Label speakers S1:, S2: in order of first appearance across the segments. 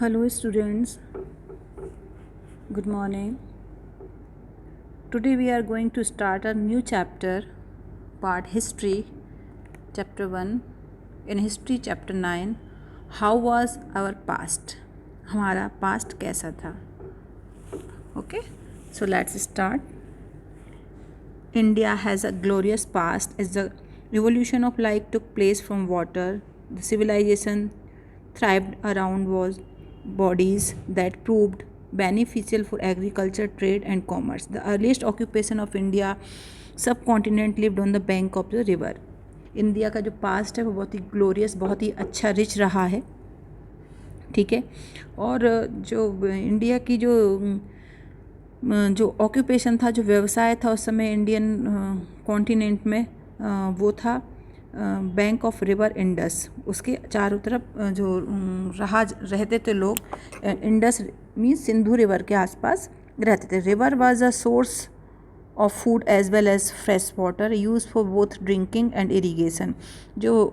S1: Hello students, good morning. Today we are going to start a new chapter, part history, chapter 1. In history chapter 9, how was our past? हमारा past कैसा था? Okay, so let's start. India has a glorious past as the revolution of life took place from water. The civilization thrived around was bodies that proved beneficial for agriculture, trade and commerce. The earliest occupation of India subcontinent lived on the bank of the river. India का जो past है वो बहुत ही glorious, बहुत ही अच्छा, rich रहा है. ठीक है. और जो इंडिया की जो ऑक्यूपेशन था, जो व्यवसाय था उस समय इंडियन कॉन्टिनेंट में, वो था बैंक ऑफ रिवर इंडस. उसके चारों तरफ जो रहते थे लोग, इंडस मीन्स सिंधु रिवर के आसपास रहते थे. River was a source of food as well as fresh water use for both drinking and irrigation. जो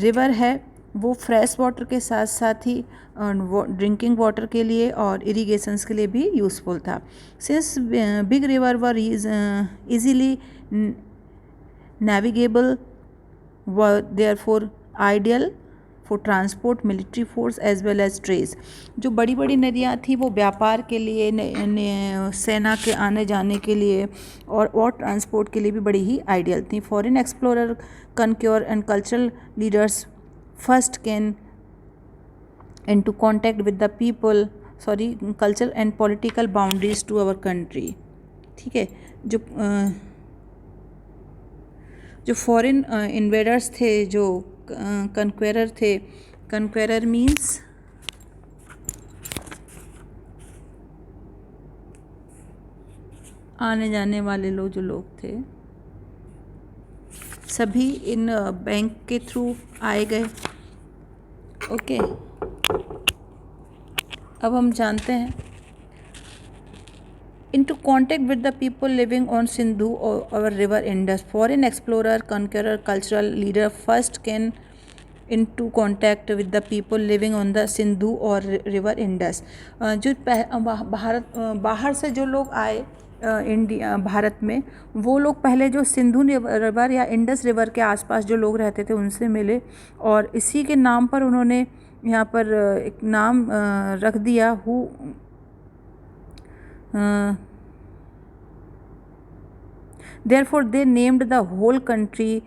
S1: रिवर है वो फ्रेश वाटर के साथ साथ ही ड्रिंकिंग वाटर के लिए और इरीगेशंस के लिए भी यूज़फुल था. Since big river were easily navigable were therefore ideal for transport, military force as well as trades. जो बड़ी बड़ी नदियाँ थी वो व्यापार के लिए, सेना के आने जाने के लिए और ट्रांसपोर्ट के लिए भी बड़ी ही आइडियल थी. Foreign explorer, conqueror and cultural leaders first came into contact with the cultural and political boundaries to our country. ठीक है. जो फॉरेन इन्वेडर्स थे, जो कन्क्वेरर थे, कन्क्वेरर मीन्स आने जाने वाले जो लोग थे, सभी इन बैंक के थ्रू आए गए. ओके. अब हम जानते हैं into contact with the people living on Sindhu or river Indus. Foreign explorer, conqueror, cultural leader first came into contact with the people living on the Sindhu or river Indus. जो बाहर से जो लोग आए इंडिया, भारत में, वो लोग पहले जो सिंधु रिवर या इंडस रिवर के आसपास जो लोग रहते थे उनसे मिले और इसी के नाम पर उन्होंने यहाँ पर एक नाम रख दिया. therefore they named the whole country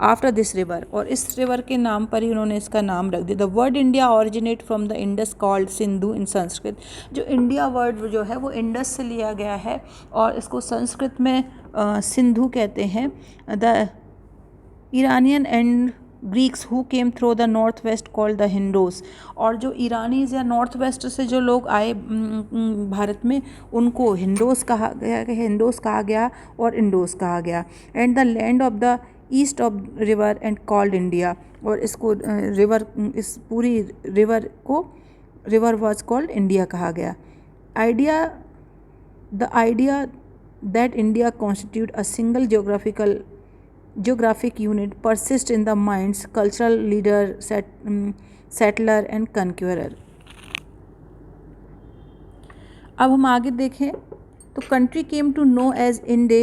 S1: after this river. और इस रिवर के नाम पर ही उन्होंने इसका नाम रख दिया. The word India originate from the Indus called Sindhu in Sanskrit. जो इंडिया वर्ड जो है वो इंडस से लिया गया है और इसको संस्कृत में सिंधु कहते हैं. The Iranian and Greeks who came through the north west called the Hindus. और जो ईरानीज या नॉर्थ वेस्ट से जो लोग आए भारत में उनको हिंदूस कहा गया और इंडोस कहा गया. And the land of the east of river and called India. और इसको इस पूरी रिवर को रिवर वॉज कॉल्ड इंडिया कहा गया. The idea that India constitute a single geographic unit persist in the minds cultural leader, settler and conqueror. अब हम आगे देखें तो country came to know as Inde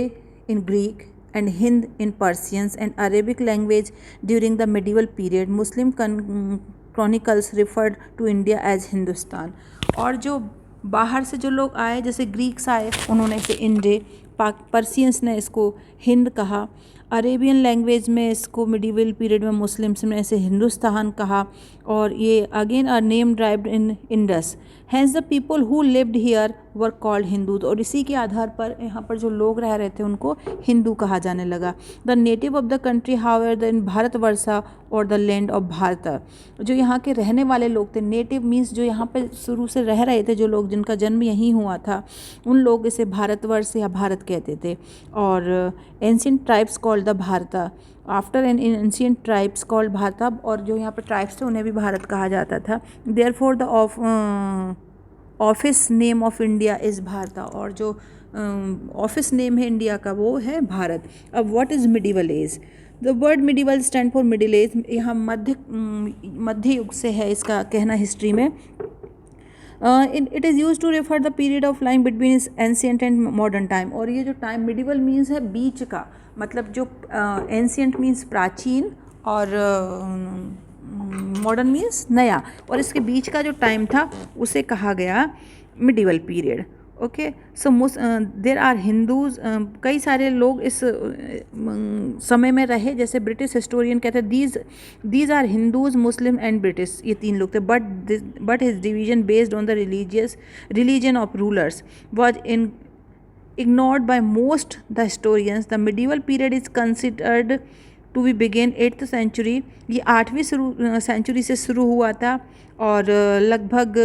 S1: in Greek and Hind in Persian and Arabic language during the medieval period. Muslim chronicles referred to India as Hindustan. और जो बाहर से जो लोग आए, जैसे ग्रीक्स आए, उन्होंने इसे इंडे, पर्सियंस ने इसको हिंद कहा, अरेबियन लैंग्वेज में इसको मिडीवल पीरियड में मुस्लिम्स ने इसे हिंदुस्तान कहा, और ये again are name derived in Indus. Hence the people who lived here were called Hindu. और इसी के आधार पर यहाँ पर जो लोग रह रहे थे उनको हिंदू कहा जाने लगा. The native of the country however the in Bharatvarsha और द लैंड ऑफ भारत. जो यहाँ के रहने वाले लोग थे, नेटिव मीन्स जो यहाँ पर शुरू से रह रहे थे, जो लोग जिनका जन्म यहीं हुआ था, उन लोग इसे भारतवर्ष या भारत कहते थे. और एंशिएंट ट्राइब्स कॉल्ड द भारता after N ancient tribes called भारता. और जो यहाँ पर ट्राइब्स थे उन्हें भी भारत कहा जाता था. Therefore the office name of India is भारता. और जो ऑफिस नेम है इंडिया का वो है भारत। अब what is medieval age? The word medieval stand for middle age, यहाँ मध्य युग से है इसका कहना हिस्ट्री में। It is use to refer the period of line between ancient and modern time. और ये जो टाइम मिडिवल मीन्स है बीच का, मतलब जो एंशियंट मीन्स प्राचीन और मॉडर्न मीन्स नया, और इसके बीच का जो टाइम था उसे कहा गया medieval period. Okay, so there are Hindus, कई सारे लोग इस समय में रहे, जैसे ब्रिटिश हिस्टोरियन कहते हैं these are Hindus, Muslim and British, ये तीन लोग थे। But his division based on the religion of rulers was in ignored by most the historians. The medieval period is considered to be begin 8th century. ये 8वीं century से शुरू हुआ था, और लगभग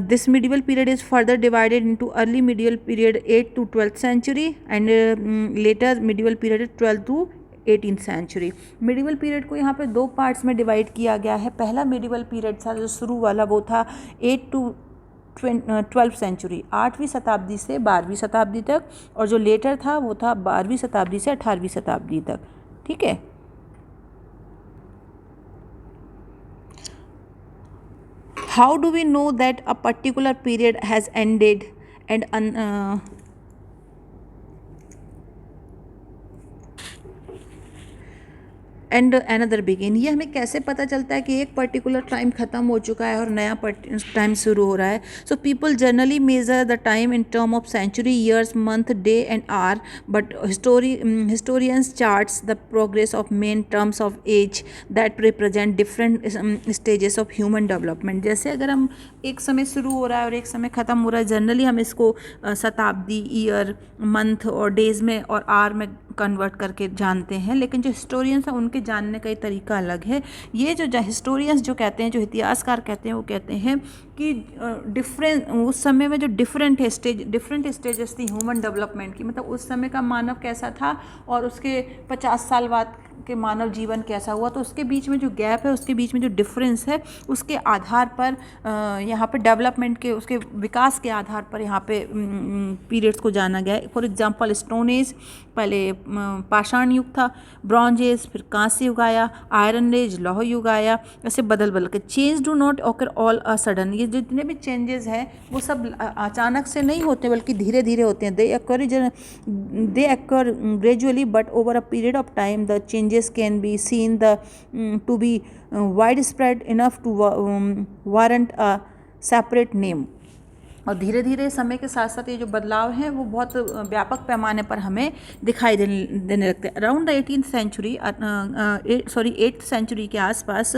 S1: this medieval period is further divided into early medieval period 8th to 12th century and later medieval period 12th to 18th century. Medieval period को यहाँ पे दो पार्ट्स में डिवाइड किया गया है। पहला मिडिवल पीरियड था जो शुरू वाला, वो था 8 to 12th सेंचुरी, 8वीं शताब्दी से 12वीं शताब्दी तक, और जो लेटर था वो था 12वीं शताब्दी से 18वीं शताब्दी तक। ठीक है, how do we know that a particular period has ended and and another begin? ये हमें कैसे पता चलता है कि एक पर्टिकुलर टाइम ख़त्म हो चुका है और नया टाइम शुरू हो रहा है? So people generally major the time in term of century, years, month, day and hour, but historians charts the progress of main terms of age that represent different stages of human development. जैसे अगर हम एक समय शुरू हो रहा है और एक समय ख़त्म हो रहा है, जनरली हम इसको शताब्दी, ईयर, मंथ और डेज में और आवर में कन्वर्ट करके जानते हैं, लेकिन जो हिस्टोरियंस हैं उनके जानने का ही तरीका अलग है। ये जो हिस्टोरियंस जो कहते हैं, जो इतिहासकार कहते हैं, वो कहते हैं कि डिफरेंट उस समय में जो डिफरेंट स्टेजेस थी ह्यूमन डेवलपमेंट की, मतलब उस समय का मानव कैसा था और उसके 50 साल बाद के मानव जीवन कैसा हुआ, तो उसके बीच में जो गैप है, उसके बीच में जो डिफरेंस है, उसके आधार पर यहाँ पे डेवलपमेंट के, उसके विकास के आधार पर यहाँ पे पीरियड्स को जाना गया है। फॉर एग्जांपल स्टोन एज, पहले पाषाण युग था, ब्रॉन्ज एज, फिर कांस्य युग आया, आयरन एज, लौह युग आया, ऐसे बदल के। Change do not occur all a sudden, ये जितने भी चेंजेस हैं वो सब अचानक से नहीं होते, बल्कि धीरे धीरे होते हैं। They occur gradually but over a period of time the changes can be seen to be wide spread enough to warrant a separate name. और धीरे धीरे समय के साथ साथ ये जो बदलाव हैं वो बहुत व्यापक पैमाने पर हमें दिखाई देने लगते हैं। Around the 18th century, 8th century के आसपास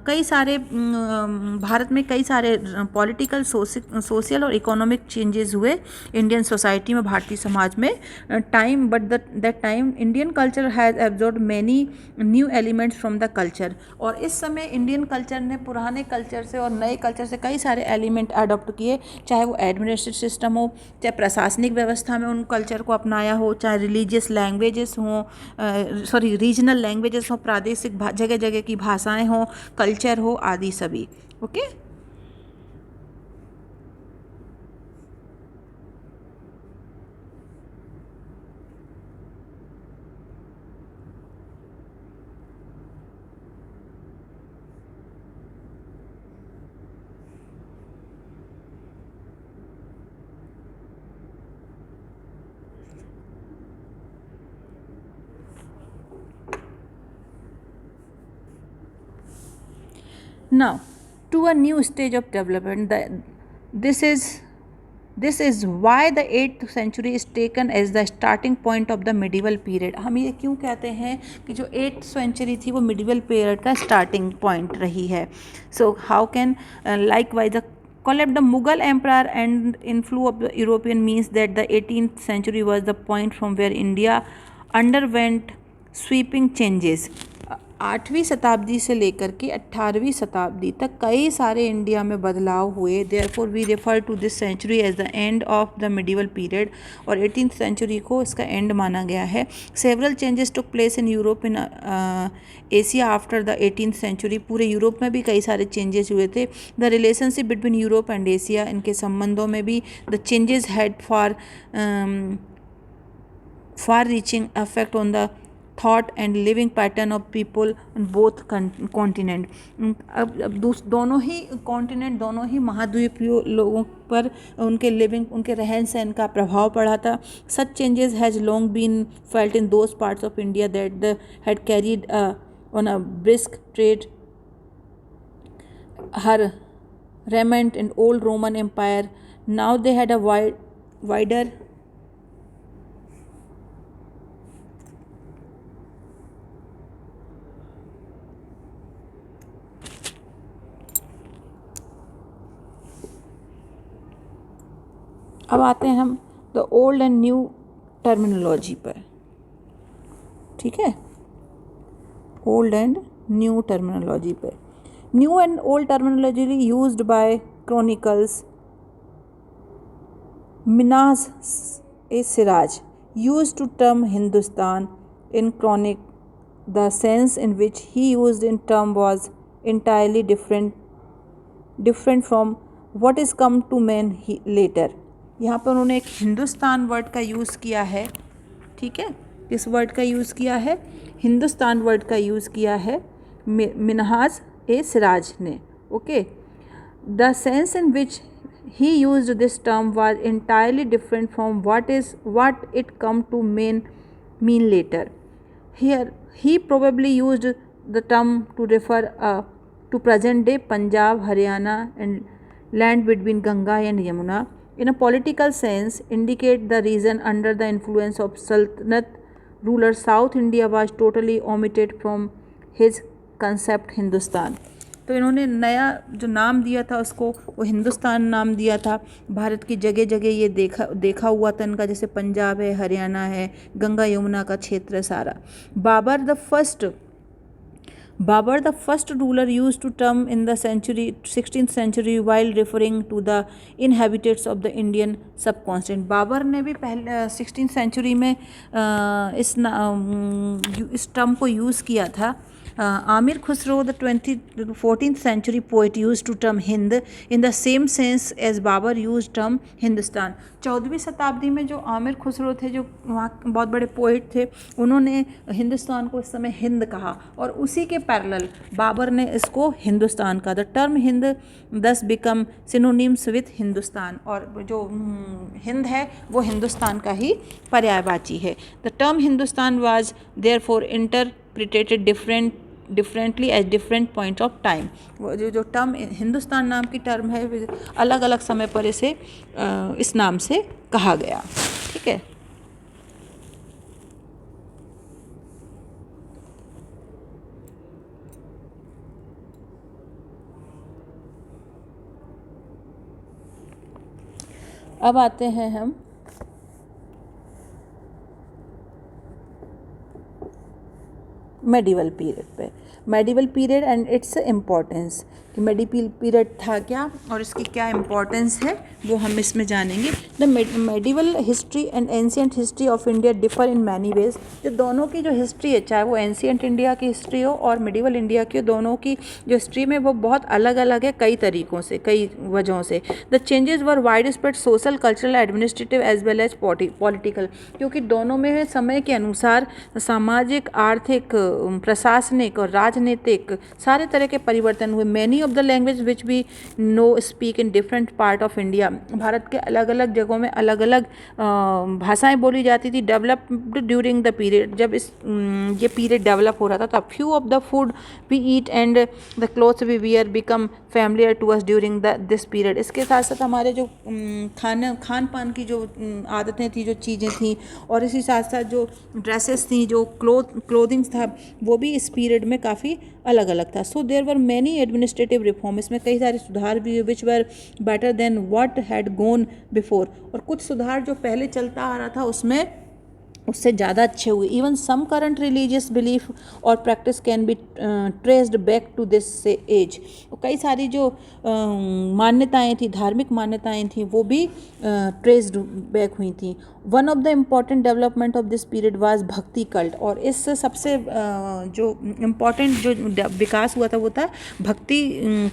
S1: कई सारे भारत में कई सारे पॉलिटिकल, सोशल और इकोनॉमिक चेंजेस हुए इंडियन सोसाइटी में, भारतीय समाज में। That time Indian culture has absorb many new elements from the culture. और इस समय इंडियन कल्चर ने पुराने कल्चर से और नए कल्चर से कई सारे एलिमेंट अडॉप्ट किए, चाहे वो एडमिनिस्ट्रेटिव सिस्टम हो, चाहे प्रशासनिक व्यवस्था में उन कल्चर को अपनाया हो, चाहे रिलीजियस लैंग्वेजेस हों, रीजनल लैंग्वेजेस हों, प्रादेशिक जगह जगह की भाषाएं हों, कल्चर हो, आदि सभी। Okay, now to a new stage of development. This is why the 8th century is taken as the starting point of the medieval period. हम ये क्यों कहते हैं कि जो 8th century थी वो medieval period का starting point रही है? So how can likewise the collapse the Mughal Empire and influence of the European means that the 18th century was the point from where India underwent sweeping changes. 8वीं शताब्दी से लेकर के 18वीं शताब्दी तक कई सारे इंडिया में बदलाव हुए। Therefore we refer to this century as the end of the medieval period, और 18th सेंचुरी को इसका एंड माना गया है। Several changes took place in Europe in Asia after the 18th century. पूरे यूरोप में भी कई सारे चेंजेस हुए थे। The relationship between Europe and Asia, इनके संबंधों में भी the changes had far reaching effect on the thought and living pattern of people on both continent। अब दोनों ही कॉन्टिनेंट, दोनों ही महाद्वीपीय लोगों पर उनके लिविंग, उनके रहन सहन का प्रभाव पड़ा था। Such changes has long been felt in those parts of India that the had carried on a brisk trade her remnant in old Roman Empire. Now they had a wider अब आते हैं हम the old and new terminology पर। ठीक है, old and new terminology पर। New and old terminology used by chronicles Minhaj i Siraj used to term Hindustan in chronic. The sense in which he used in term was entirely different from what is come to men later. यहाँ पर उन्होंने एक Hindustan word का use किया है। ठीक है, किस वर्ड का यूज़ किया है? हिंदुस्तान वर्ड का यूज़ किया है मिनहाज ए सिराज ने। Okay, the sense in which he used this term was entirely different from what it come to mean later. Here he probably used the term to refer to present day Punjab, Haryana and land between Ganga and Yamuna. In a political sense, indicate the region under the influence of Sultanate ruler. South India was totally omitted from his concept Hindustan. तो इन्होंने नया जो नाम दिया था उसको वो हिंदुस्तान नाम दिया था। भारत की जगह जगह ये देखा हुआ था इनका, जैसे पंजाब है, हरियाणा है, गंगा यमुना का क्षेत्र है सारा। Babur the first ruler use to term in the 16th century while referring to the inhabitants of the Indian subcontinent। Babur ने भी पहले 16th century में इस टर्म को यूज़ किया था। Amir Khusro, the 14th century poet, used to term Hind in the same sense as Babar used term Hindustan। 14वीं शताब्दी में जो आमिर खुसरो थे, जो वहाँ बहुत बड़े पोइट थे, उन्होंने हिंदुस्तान को इस समय हिंद कहा, और उसी के पैरेलल बाबर ने इसको हिंदुस्तान कहा। द टर्म हिंद दस बिकम सिनोनिम्स विथ हिंदुस्तान, और जो हिंद है वो हिंदुस्तान का ही पर्यायवाची है। The term Hindustan was therefore interpreted differently at different point of time. वो जो टर्म हिंदुस्तान नाम की टर्म है, अलग अलग समय पर इसे इस नाम से कहा गया। ठीक है, अब आते हैं हम मेडिवल पीरियड पे। Medieval period and its importance, कि मेडिवल पीरियड था क्या और इसकी क्या इम्पोर्टेंस है वो हम इसमें जानेंगे। The medieval history and ancient history of India differ in many ways. जो दोनों की जो हिस्ट्री है, चाहे वो एंशियंट इंडिया की हिस्ट्री हो और मेडिवल इंडिया की, दोनों की जो हिस्ट्री में वो बहुत अलग अलग है कई तरीक़ों से, कई वजहों से। The changes were wide spread social, cultural, administrative as well as political, क्योंकि दोनों में समय के अनुसार सामाजिक, आर्थिक, प्रशासनिक और राजनीतिक सारे तरह के परिवर्तन हुए। Many of the language which we know speak in different part of India. Bharat के अलग अलग जगहों में अलग अलग भाषाएं बोली जाती थी। डेवलप्ड ड्यूरिंग द पीरियड, जब ये पीरियड डेवलप हो रहा था तब few of the food we eat and the clothes we wear become familiar to us during this period. इसके साथ साथ हमारे जो खान पान की जो आदतें थी, जो चीज़ें थी, और इसी साथ साथ जो ड्रेसेस थी, जो क्लोथिंग्स था, वो भी इस पीरियड में काफ़ी अलग अलग था। So there were many administrative reform, इसमें कई सारे सुधार भी which were better than what had gone before, और कुछ सुधार जो पहले चलता आ रहा था उसमें उससे ज़्यादा अच्छे हुए। Even some current religious belief और practice can be traced back to this age. कई सारी जो मान्यताएं थी, धार्मिक मान्यताएं थी, वो भी ट्रेस्ड बैक हुई थी। One of the important development of this period was भक्ति कल्ट। और इस सबसे जो इम्पॉर्टेंट जो विकास हुआ था वो था भक्ति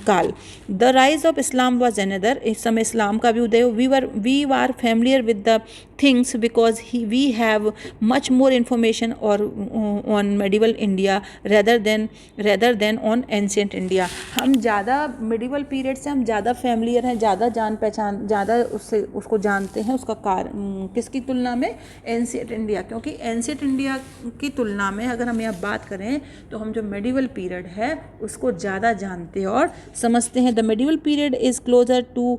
S1: काल। The rise of Islam was another. इस समय इस्लाम का भी उदय। We are familiar with the things because we have much more information or on medieval India rather than on ancient India। हम ज़्यादा medieval period से हम ज़्यादा familiar हैं, ज़्यादा जान पहचान, ज़्यादा उसको जानते हैं, उसका कारण किसकी तुलना में, ancient India। क्योंकि ancient India की तुलना में अगर हम यहाँ बात करें तो हम जो medieval period है उसको ज़्यादा जानते और समझते हैं। The medieval period is closer to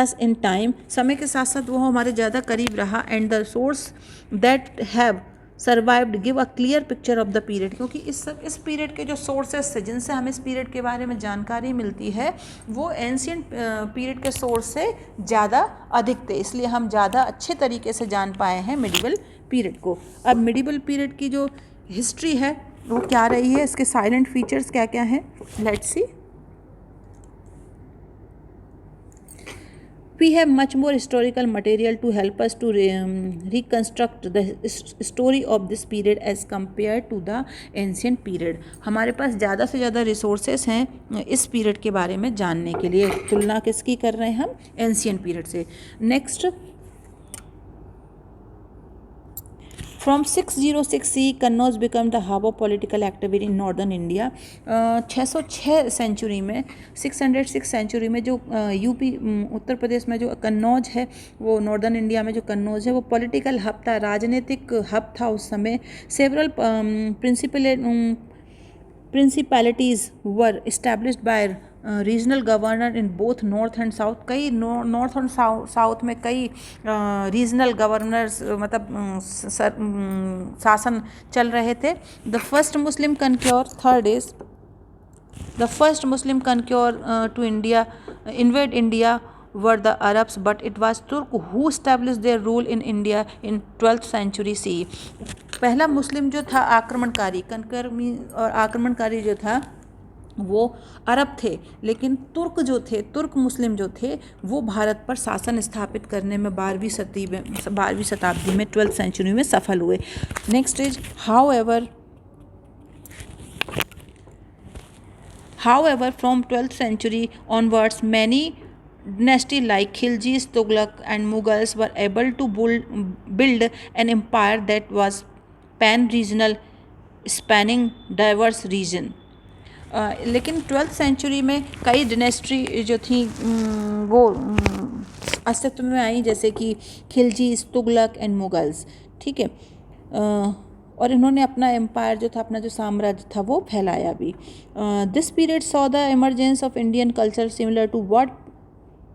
S1: us in time। समय के साथ साथ वो हमारे ज़्यादा करीब रहा। And the source that have survived give a clear picture of the period. क्योंकि इस पीरियड के जो सोर्सेस थे जिनसे हमें इस पीरियड के बारे में जानकारी मिलती है वो एंशियंट पीरियड के सोर्स से ज़्यादा अधिक थे, इसलिए हम ज़्यादा अच्छे तरीके से जान पाए हैं मिडिवल पीरियड को। अब मिडिवल पीरियड की जो हिस्ट्री है वो क्या रही है, इसके साइलेंट फीचर्स क्या क्या हैं, let's see. We have much more historical material to help us to reconstruct the story of this period as compared to the ancient period। हमारे पास ज़्यादा से ज़्यादा रिसोर्सेस हैं इस पीरियड के बारे में जानने के लिए। तुलना किसकी कर रहे हैं हम, एंशियंट पीरियड से। Next, from 606 CE Kannauj become the hub of political activity in northern India. 606 century में, 606 सेंचुरी में जो यूपी उत्तर प्रदेश में जो कन्नौज है, वो नॉर्दर्न इंडिया में जो कन्नौज है वो पॉलिटिकल हब था, राजनीतिक हब था उस समय। Several principalities were established by regional governor in both north and south. कई नॉर्थ और साउथ में कई रीजनल गवर्नर्स मतलब शासन चल रहे थे। The first Muslim conqueror, third is the first Muslim conqueror to India invade India were the Arabs, but it was Turk who established their rule in India in 12th century CE। पहला मुस्लिम जो था आक्रमणकारी, कनकर्मी और आक्रमणकारी जो था वो अरब थे, लेकिन तुर्क जो थे, तुर्क मुस्लिम जो थे वो भारत पर शासन स्थापित करने में 12वीं शताब्दी में 12th सेंचुरी में सफल हुए। Next is However, from 12th century onwards, many dynasties like Khiljis, Tughlaq, and Mughals were able to build an empire that was pan-regional, spanning diverse region। लेकिन 12th सेंचुरी में कई डिनेस्ट्री जो थी वो अस्तित्व में आई, जैसे कि खिलजीज, तुगलक एंड मुगल्स, ठीक है। और इन्होंने अपना एम्पायर जो था, अपना जो साम्राज्य था वो फैलाया भी। This period saw the emergence of Indian culture similar to what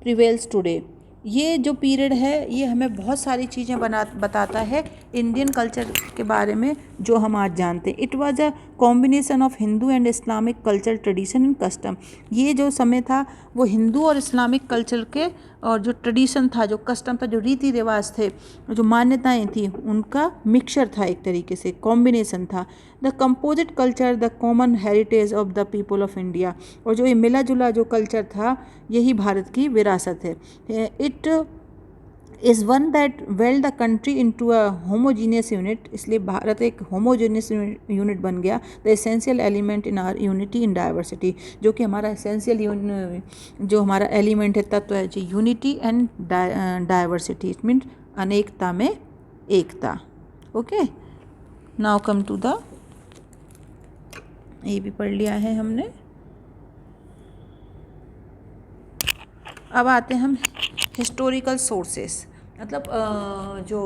S1: prevails today. ये जो पीरियड है ये हमें बहुत सारी चीज़ें बताता है इंडियन कल्चर के बारे में जो हम आज जानते हैं। It was a combination of Hindu and Islamic culture, tradition and custom. ये जो समय था वो हिंदू और इस्लामिक कल्चर के और जो ट्रेडिशन था, जो कस्टम था, जो रीति रिवाज थे, जो मान्यताएं थी, उनका मिक्सचर था, एक तरीके से कॉम्बिनेशन था। The composite culture the common heritage of the people of India. और जो ये मिला जुला जो कल्चर था यही भारत की विरासत है। It is one that weld the country into a homogeneous unit. इसलिए भारत एक होमोजीनियस यूनिट बन गया। The essential element in are unity in diversity. जो कि हमारा एसेंशियल जो हमारा एलिमेंट है, तत्व है जी, unity and diversity. It mean अनेकता में एकता। Okay, now come to the, ये भी पढ़ लिया है हमने। अब आते हैं हम हिस्टोरिकल सोर्सेस, मतलब जो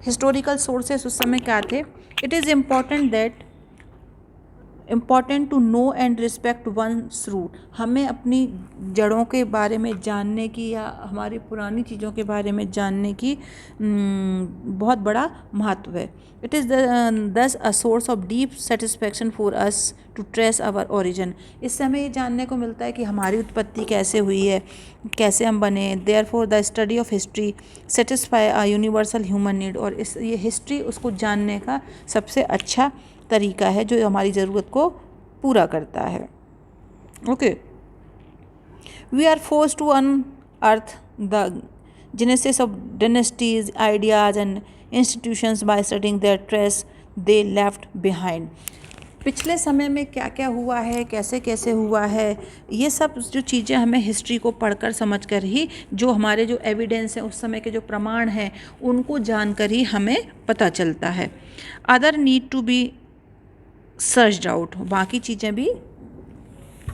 S1: हिस्टोरिकल सोर्सेस उस समय क्या थे। It is important that important to know and respect one's root, हमें अपनी जड़ों के बारे में जानने की या हमारी पुरानी चीज़ों के बारे में जानने की बहुत बड़ा महत्व है। It is thus a source of deep satisfaction for us to trace our origin, इससे हमें ये जानने को मिलता है कि हमारी उत्पत्ति कैसे हुई है, कैसे हम बने। Therefore the study of history satisfy a universal human need, और इस ये हिस्ट्री उसको जानने का सबसे अच्छा तरीका है जो हमारी ज़रूरत को पूरा करता है। Okay, we are force to unearth the genesis of dynasties ideas and institutions by studying their trace they left behind. पिछले समय में क्या क्या हुआ है, कैसे कैसे हुआ है, ये सब जो चीज़ें हमें हिस्ट्री को पढ़कर समझकर ही, जो हमारे जो एविडेंस हैं उस समय के जो प्रमाण हैं उनको जानकर ही हमें पता चलता है। Other need to be searched out, बाकी चीज़ें भी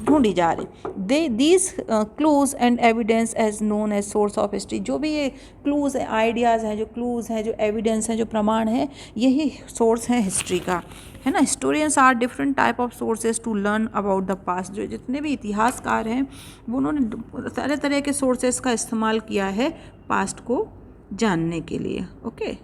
S1: ढूंढी जा रही। These clues and evidence as known as source of history, जो भी ये क्लूज है, आइडियाज़ हैं, जो क्लूज हैं, जो एविडेंस हैं, जो प्रमाण है, यही सोर्स है हिस्ट्री का, है ना। Historians are different type of sources to learn about the past, जो जितने भी इतिहासकार हैं वो उन्होंने तरह तरह के सोर्सेज का इस्तेमाल किया है पास्ट को जानने के लिए। Okay,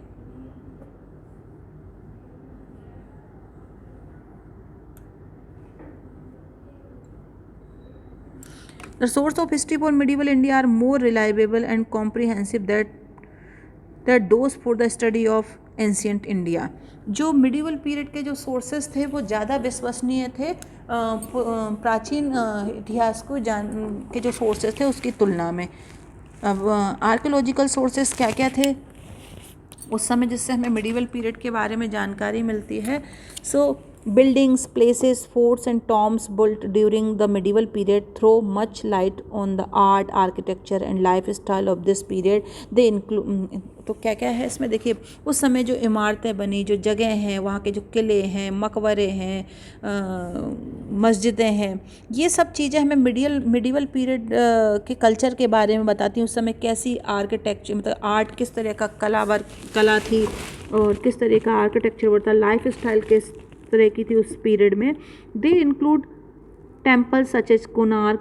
S1: The source of history for medieval India are more reliable and comprehensive that those for the study of ancient India. जो मिडिवल पीरियड के जो सोर्सेस थे वो ज़्यादा विश्वसनीय थे प्राचीन इतिहास को जान के जो सोर्सेस थे उसकी तुलना में। अब आर्कियोलॉजिकल सोर्सेस क्या क्या थे उस समय जिससे हमें मिडिवल पीरियड के बारे में जानकारी मिलती है? सो buildings, places, forts and tombs built during the medieval period throw much light on the art, architecture and lifestyle of this period. They include, तो क्या क्या है इसमें देखिए, उस समय जो इमारतें बनी, जो जगह हैं, वहाँ के जो किले हैं, मकबरे हैं, मस्जिदें हैं, ये सब चीज़ें हमें मिडिवल पीरियड के कल्चर के बारे में बताती हैं। उस समय कैसी आर्किटेक्चर, मतलब आर्ट किस तरह का कला थी और किस तरह का आर्किटेक्चर होता, लाइफ स्टाइल किस तरह की थी उस पीरियड में। They include temple such as Konark,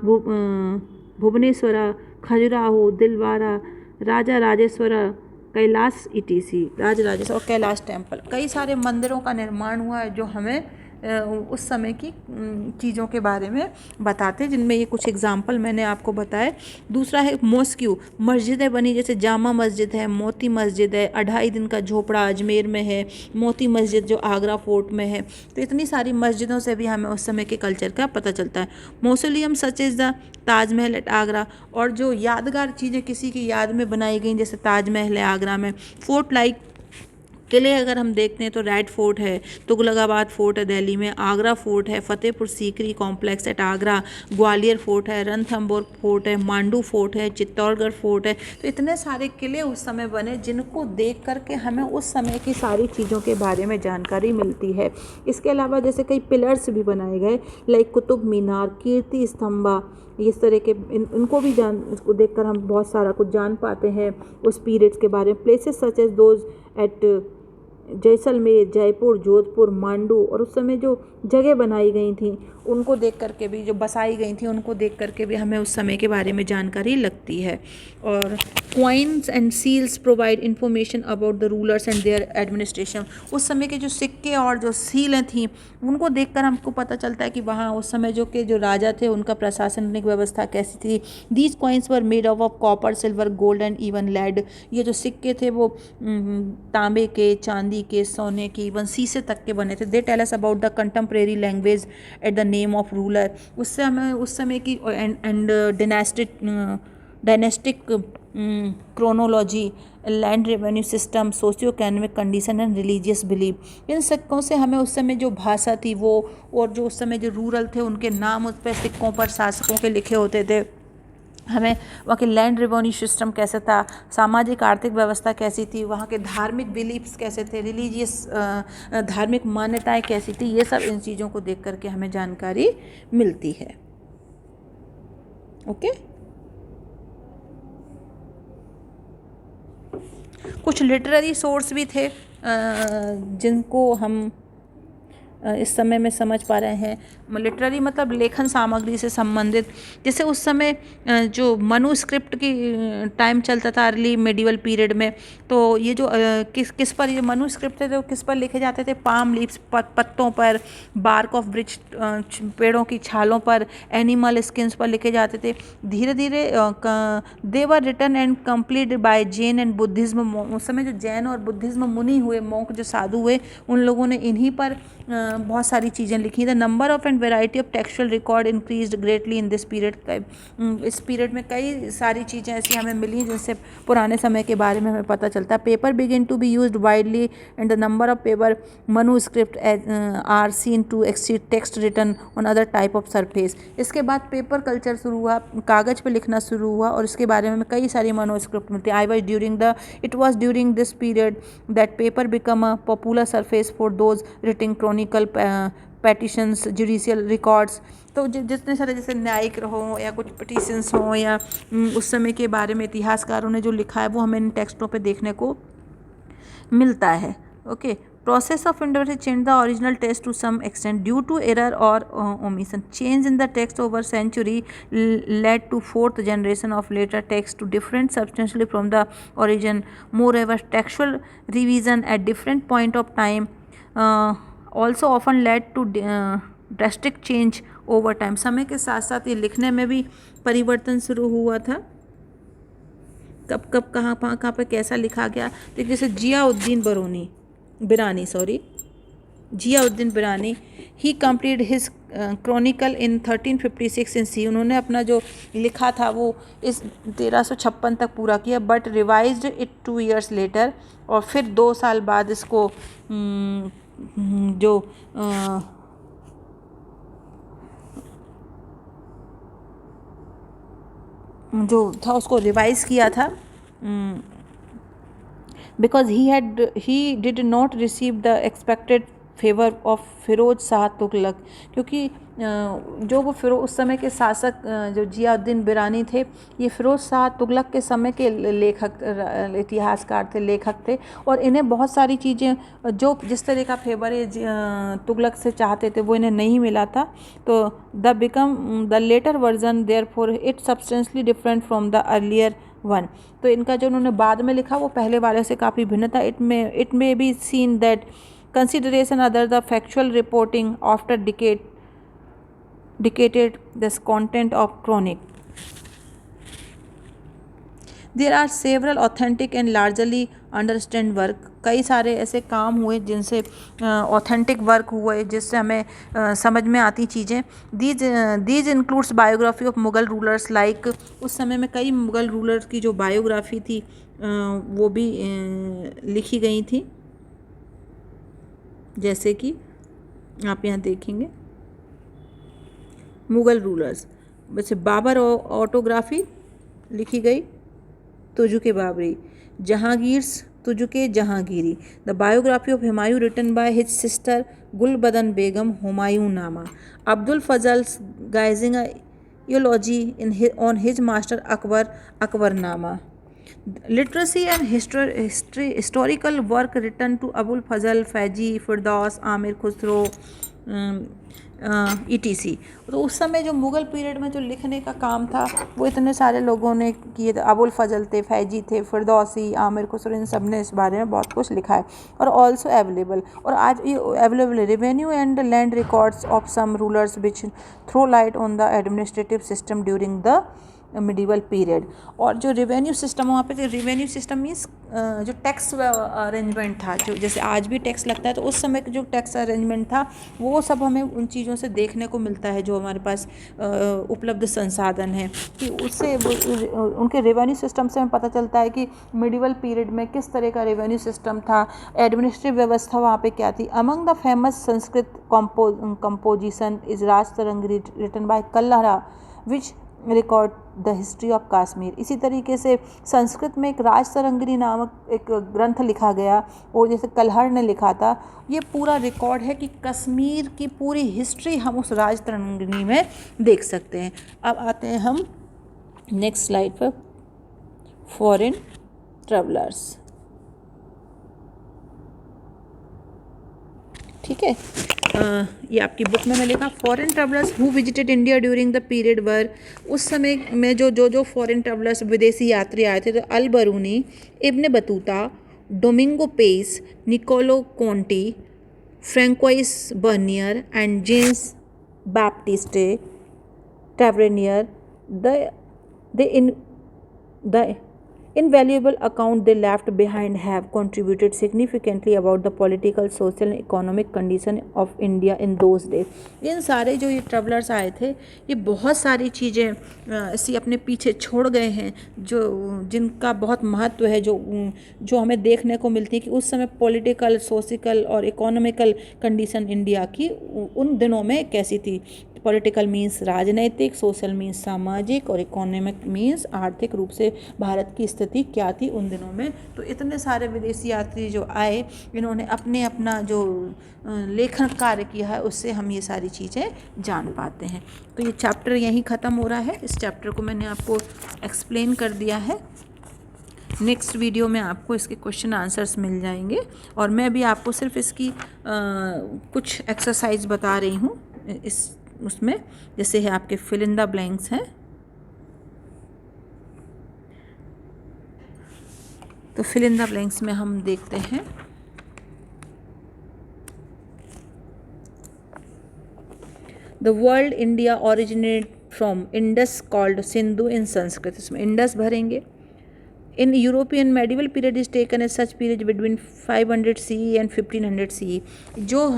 S1: Bhubaneswara, Khajuraho, Dilwara, Raja Rajeshwara, Kailash ETC, Rajarajeshwar और कैलाश टेम्पल, कई सारे मंदिरों का निर्माण हुआ है जो हमें उस समय की चीज़ों के बारे में बताते हैं, जिनमें ये कुछ एग्जाम्पल मैंने आपको बताए। दूसरा है मॉस्क्यू, मस्जिदें बनी, जैसे जामा मस्जिद है, मोती मस्जिद है, 2.5 दिन का झोपड़ा अजमेर में है, मोती मस्जिद जो आगरा फोर्ट में है। तो इतनी सारी मस्जिदों से भी हमें उस समय के कल्चर का पता चलता है। Mausoleum such is the Taj Mahal at Agra, और जो यादगार चीज़ें किसी की याद में बनाई गई जैसे ताजमहल है आगरा में। फोर्ट लाइक किले अगर हम देखते हैं तो रेड फोर्ट है, तुगलकाबाद फोर्ट है दिल्ली में, आगरा फोर्ट है, Fatehpur Sikri complex at Agra, Gwalior fort है, रणथंबोर फोर्ट है, मांडू फोर्ट है, चित्तौड़गढ़ फोर्ट है। तो इतने सारे किले उस समय बने जिनको देख करके हमें उस समय की सारी चीज़ों के बारे में जानकारी मिलती है। इसके अलावा जैसे कई पिलर्स भी बनाए गए, लाइक कुतुब मीनार, कीर्ति स्तंभा, इस तरह के इनको भी इसको देखकर हम बहुत सारा कुछ जान पाते हैं उस पीरियड्स के बारे में। Places such as those at Jaisalmer, Jaipur, Jodhpur, Mandu, और उस समय जो जगह बनाई गई थी उनको देख करके भी, जो बसाई गई थी उनको देख करके भी हमें उस समय के बारे में जानकारी लगती है। और coins and seals provide information about the rulers and their administration, उस समय के जो सिक्के और जो सीलें थी उनको देखकर हमको पता चलता है कि वहाँ उस समय जो राजा थे उनका प्रशासनिक व्यवस्था कैसी थी। These coins were made of copper, silver, gold and even lead, ये जो सिक्के थे वो तांबे के, चांदी के, सोने के, इवन शीशे तक के बने थे। They tell us about the contemporary language at the name of ruler, उससे हमें उस समय की and dynastic chronology, land revenue system, socio economic condition and religious belief. इन सिक्कों से हमें उस समय जो भाषा थी वो, और जो उस समय जो रूरल थे उनके नाम उस पर सिक्कों पर शासकों के लिखे होते थे। हमें वहाँ के लैंड रेवेन्यू सिस्टम कैसे था, सामाजिक आर्थिक व्यवस्था कैसी थी, वहाँ के धार्मिक बिलीफ्स कैसे थे, रिलीजियस धार्मिक मान्यताएं कैसी थी, ये सब इन चीज़ों को देख करके हमें जानकारी मिलती है। ओके, कुछ लिटरेरी सोर्स भी थे जिनको हम इस समय में समझ पा रहे हैं। लिटरेरी मतलब लेखन सामग्री से संबंधित, जैसे उस समय जो मनुस्क्रिप्ट की टाइम चलता था अर्ली मेडिवल पीरियड में, तो ये जो किस पर ये मनुस्क्रिप्ट थे तो किस पर लिखे जाते थे, पाम लीव्स पत्तों पर, बार्क ऑफ ब्रिज पेड़ों की छालों पर, एनिमल स्किन्स पर लिखे जाते थे। धीरे धीरे they were written and complete by Jain and Buddhism. उस समय जो जैन और बुद्धिज्म मुनि हुए, मॉन्क जो साधु हुए, उन लोगों ने इन्हीं पर बहुत सारी चीज़ें लिखी। The number of and variety of textual record increased greatly in this period. इस पीरियड में कई सारी चीज़ें ऐसी हमें मिली जिनसे पुराने समय के बारे में हमें पता चलता है। Paper begin to be used widely and the number of paper manuscript are seen to exceed text written on other type of surface. इसके बाद पेपर कल्चर शुरू हुआ, कागज़ पे लिखना शुरू हुआ और इसके बारे में कई सारी मनुस्क्रिप्ट मिलती है। It was during this period that paper become a popular surface for those written Chronicle petitions judicial records. तो जितने सारे जैसे न्यायिक हों या कुछ पिटिशंस हों या उस समय के बारे में इतिहासकारों ने जो लिखा है वो हमें इन टेक्स्टों पे देखने को मिलता है। Okay, process of interpretation changed the original text to some extent due to error or omission. Change in the text over century led to fourth generation of later text to different substantially from the origin. Moreover, textual revision at different point of time also often led to drastic change over time. समय के साथ साथ ये लिखने में भी परिवर्तन शुरू हुआ था। कब कब कहाँ पे कैसा लिखा गया, तो जैसे जियाउद्दीन बिरानी ही कंप्लीट हिज क्रॉनिकल इन 1356 इन सी। उन्होंने अपना जो लिखा था वो इस 1356 तक पूरा किया, but revised it 2 years later, और फिर 2 साल बाद इसको जो था उसको रिवाइज किया था, because he did not receive the expected favour of Firoz Shah Tughlaq. क्योंकि जो वो उस समय के शासक जो जियाउद्दीन बिरानी थे, ये फिरोज शाह तुगलक के समय के इतिहासकार थे, लेखक थे, और इन्हें बहुत सारी चीज़ें जो जिस तरह का फेवर ये तुगलक से चाहते थे वो इन्हें नहीं मिला था। तो the later version therefore it substantially different from the earlier one. तो इनका जो उन्होंने बाद में लिखा वो पहले वाले से काफ़ी भिन्न था। It may be seen that consideration other the factual reporting after dictated this content of chronic. There are several authentic and largely understand work. कई सारे ऐसे काम हुए जिनसे ऑथेंटिक वर्क हुए जिससे हमें समझ में आती चीज़ें। These includes biography of Mughal rulers like. उस समय में कई मुग़ल रूलर्स की जो बायोग्राफी थी वो भी लिखी गई थी, जैसे कि आप यहाँ देखेंगे मुग़ल रूलर्स, वैसे बाबर ऑटोग्राफी लिखी गई, Tuzuk Babri, Jahangir's Tuzuk Jahangiri, the biography of Humayun written by his sister Gulbadan Begum Humayun Nama, Abdul Fazal guising eulogy on his master Akbarnama, literacy and historical work written to Abul Fazal, Faizi, Firdaus, Aamir Khusro etc. तो उस समय जो मुग़ल पीरियड में जो लिखने का काम था वो इतने सारे लोगों ने किए थे। अबुल फजल थे, फैजी थे, फिरदौसी, आमिर खुसरो, इन सब ने इस बारे में बहुत कुछ लिखा है। और ऑल्सो अवेलेबल, और आज ये available revenue and land records of some rulers which throw light on the administrative system during the medieval period. और जो रेवेन्यू सिस्टम वहाँ पे, रेवेन्यू सिस्टम मीन्स जो टैक्स अरेंजमेंट था, जो जैसे आज भी टैक्स लगता है, तो उस समय का जो टैक्स अरेंजमेंट था वो सब हमें उन चीज़ों से देखने को मिलता है जो हमारे पास उपलब्ध संसाधन है, कि उससे उनके रेवेन्यू सिस्टम से हमें पता चलता है कि मिडिवल पीरियड में किस तरह का रेवेन्यू सिस्टम था, एडमिनिस्ट्रेटिव व्यवस्था वहाँ पे क्या थी। Among the famous Sanskrit composition is Raj Tarangi written by Kalhara which record the history of Kashmir. इसी तरीके से संस्कृत में एक राज तरंगिनी नामक एक ग्रंथ लिखा गया, और जैसे कल्हड़ ने लिखा था, ये पूरा रिकॉर्ड है कि कश्मीर की पूरी हिस्ट्री हम उस राज तरंगिनी में देख सकते हैं। अब आते हैं हम नेक्स्ट स्लाइड पर, फॉरेन ट्रैवलर्स। ठीक है, ये आपकी बुक में लिखा, foreign travellers who visited India during the period were, उस समय में जो फॉरेन ट्रेवलर्स विदेशी यात्री आए थे, तो Al Biruni, Ibn Battuta, Domingo Paes, Niccolo Conti, Francois Bernier and James Baptiste Tavernier, the invaluable account they left behind have contributed significantly about the political, social and economic condition of India in those days. इन सारे जो ये travellers आए थे, ये बहुत सारी चीज़ें ऐसी अपने पीछे छोड़ गए हैं जो जिनका बहुत महत्व है, जो हमें देखने को मिलती है कि उस समय पॉलिटिकल, सोशल और इकोनॉमिकल कंडीशन इंडिया की उन दिनों में कैसी थी। पॉलिटिकल मीन्स राजनैतिक, सोशल मीन्स सामाजिक और इकोनॉमिक मीन्स आर्थिक रूप से भारत की स्थिति क्या थी उन दिनों में। तो इतने सारे विदेशी यात्री जो आए, इन्होंने अपना जो लेखन कार्य किया है, उससे हम ये सारी चीज़ें जान पाते हैं। तो ये चैप्टर यहीं ख़त्म हो रहा है। इस चैप्टर को मैंने आपको एक्सप्लेन कर दिया है। नेक्स्ट वीडियो में आपको इसके क्वेश्चन आंसर्स मिल जाएंगे, और मैं अभी आपको सिर्फ इसकी कुछ एक्सरसाइज बता रही हूँ उसमें, जैसे है आपके फिल इन द ब्लैंक्स हैं। तो फिल इन द ब्लैंक्स में हम देखते हैं, the world India originate from Indus called Sindhu in Sanskrit, इसमें इंडस भरेंगे। In European medieval period is taken as such period between 500 CE and 1500 CE। जो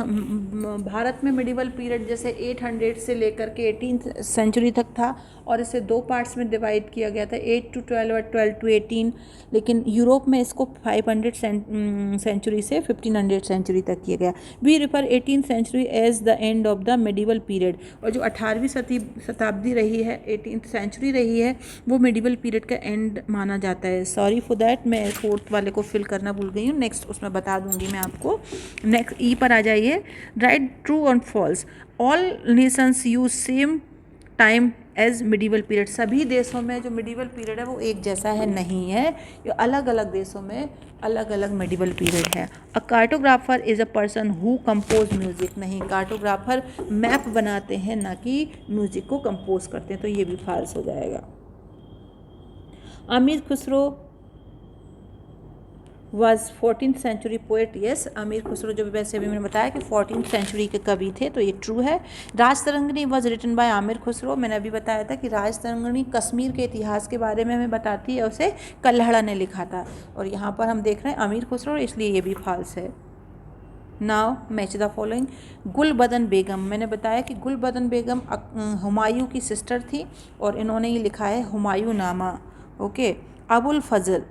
S1: भारत में मेडिवल पीरियड जैसे 800 से लेकर के 18th सेंचुरी तक था, और इसे दो पार्ट्स में डिवाइड किया गया था, 8 to 12 और 12 to 18। लेकिन यूरोप में इसको 500 सेंचुरी से 1500 सेंचुरी तक किया गया। We refer 18th century as the end of the medieval period, और जो 18वीं शताब्दी रही है, 18th सेंचुरी रही है, वो मेडिवल पीरियड का एंड माना जाता है। सॉरी फॉर दैट, मैं 4th वाले को फिल करना भूल गई हूँ, नेक्स्ट उसमें बता दूंगी मैं आपको। नेक्स्ट ई पर आ जाइए, राइट ट्रू और false, all nations use same time as medieval period, सभी देशों में जो मिडिवल पीरियड है वो एक जैसा है नहीं है, ये अलग अलग देशों में अलग अलग मिडिवल पीरियड है। A cartographer is a person who compose music, नहीं, कार्टोग्राफर मैप बनाते हैं ना कि म्यूजिक को कंपोज करते हैं, तो ये भी फॉल्स हो जाएगा। Amir Khusro was 14th century poet, yes, Amir Khusro जो वैसे भी मैंने बताया कि 14th सेंचुरी के कवि थे, तो ये ट्रू है। Rajatarangini was written by Amir Khusro, मैंने अभी बताया था कि राजतरंगिणी कश्मीर के इतिहास के बारे में हमें बताती है, उसे कल्हड़ा ने लिखा था, और यहाँ पर हम देख रहे हैं अमीर खुसरो, इसलिए ये भी फॉल्स है। Now match the following, Gulbadan Begum, मैंने बताया कि गुलबदन बेगम हुमायूं की सिस्टर थी, और इन्होंने ये लिखा है हुमायूं नामा। ओके, अबुल फजल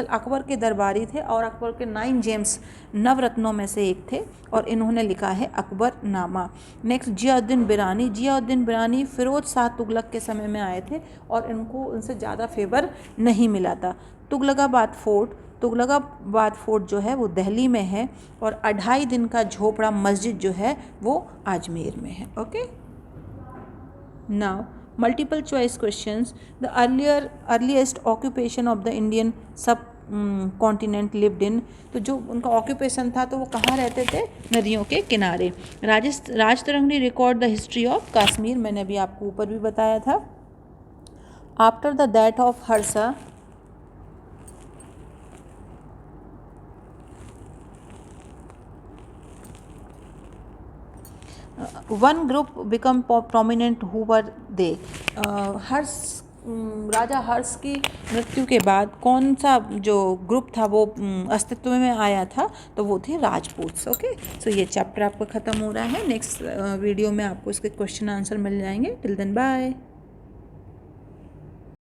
S1: अकबर के दरबारी थे, और अकबर के 9 जेम्स नवरत्नों में से एक थे, और इन्होंने लिखा है अकबर नामा। नेक्स्ट जियाउद्दीन बिरानी फिरोज शाह तुगलक के समय में आए थे, और इनको उनसे ज़्यादा फेवर नहीं मिला था। तुगलकाबाद फोर्ट जो है वो दिल्ली में है, और 2.5 दिन का झोपड़ा मस्जिद जो है वो अजमेर में है। Okay, now multiple choice questions, the earliest occupation of the Indian सब कॉन्टिनेंट लिव्ड इन, तो जो उनका ऑक्यूपेशन था तो वो कहाँ रहते थे, नदियों के किनारे। Rajatarangini record the history of Kashmir, मैंने अभी आपको ऊपर भी बताया था। After the death of Harsha one group become prominent who were they, Raja Harsh की मृत्यु के बाद कौन सा जो ग्रुप था वो अस्तित्व में आया था, तो वो थे राजपूत। ओके, सो ये चैप्टर आपका ख़त्म हो रहा है। नेक्स्ट वीडियो में आपको इसके क्वेश्चन आंसर मिल जाएंगे। Till then bye.